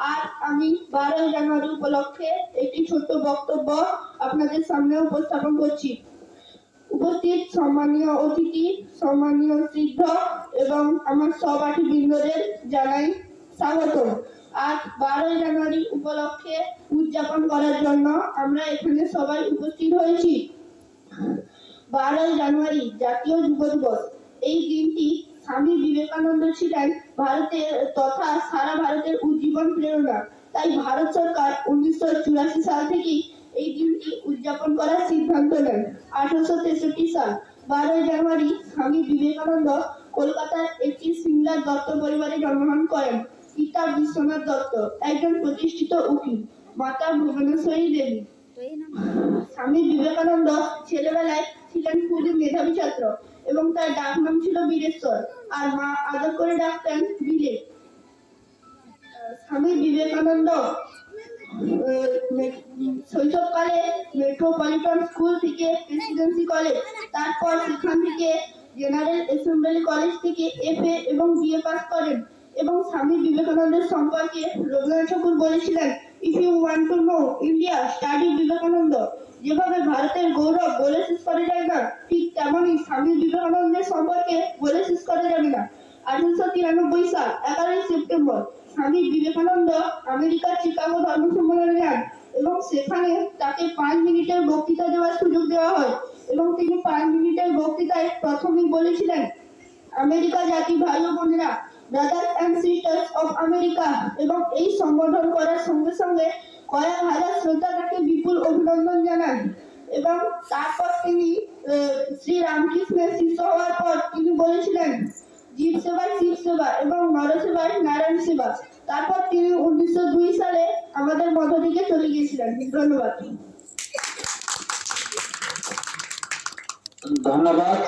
আর আমি 12 জানুয়ারি উপলক্ষে একটি ছোট্ট বক্তব্য আপনাদের সামনে উপস্থাপন করছি। উপস্থিত সম্মানীয় অতিথি, সম্মানীয় শিক্ষক এবং আমার সহপাঠী বৃন্দদের জানাই স্বাগত। আজ 12 জানুয়ারি উপলক্ষে উদযাপন করার জন্য আমরা এখানে সবাই উপস্থিত হয়েছি। 12 জানুয়ারি জাতীয় যুব দিবস। এই দিনটি স্বামী বিবেকানন্দ ছিলেন ভারতের তথা সারা ভারতের উজ্জীবন প্রেরণা। তাই ভারত সরকার 1984 সাল থেকেই এই দিনটি উদযাপন করার সিদ্ধান্ত নেন। 1863 সাল 12 জানুয়ারি স্বামী বিবেকানন্দ কলকাতার একটি সিমলার দত্ত পরিবারে জন্মগ্রহণ করেন। পিতা বিশ্বনাথ দত্ত একজন প্রতিষ্ঠিত উকিল, মাতা ভুবনেশ্বরী দেবী। স্বামী বিবেকানন্দ ছেলেবেলায় ছিলেন খুবই মেধাবী ছাত্র এবং তার ডাক নাম ছিল বীরেশ্বর, আর মা আদর করে ডাকতেন বিলে। স্বামী বিবেকানন্দ শৈশবকালে মেট্রোপলিটন স্কুল থেকে প্রেসিডেন্সি কলেজ, তারপর সেখান থেকে জেনারেল অ্যাসেম্বলি কলেজ থেকে FA এবং BA পাস করেন। এবং স্বামী বিবেকানন্দের সম্পর্কে রবীন্দ্রনাথ ঠাকুর বলেছিলেন, if you want to know India, study Vivekananda. যেভাবে ভারতের গৌরব বলে শেষ করা যায় না, ঠিক তেমনই স্বামী বিবেকানন্দের সম্পর্কে বলে শেষ করা যাবে না। 1893 সাল 11 সেপ্টেম্বর স্বামী বিবেকানন্দ আমেরিকার চিকাগো ধর্ম সম্মেলনে যান এবং সেখানে তাকে 5 মিনিটের বক্তৃতা দেওয়ার সুযোগ দেওয়া হয় এবং তিনি 5 মিনিটের বক্তৃতায় প্রথমেই বলেছিলেন, আমেরিকা জাতি ভাই ও বোনেরা, brothers and sisters of America. এবং এই সম্বোধন করার সঙ্গে সঙ্গে কয়েক হাজার শ্রোতা তাকে বিপুল অভিনন্দন জানান। এবং তারপর তিনি শ্রী রামকৃষ্ণের শিষ্য হওয়ার পর তিনি বলেছিলেন, জীব সেবায় শিব সেবা এবং নর সেবায় নারায়ণ সেবা। তারপর তিনি 1902 সালে আমাদের মধ্য থেকে চলে গিয়েছিলেন। ধন্যবাদ। ধন্যবাদ।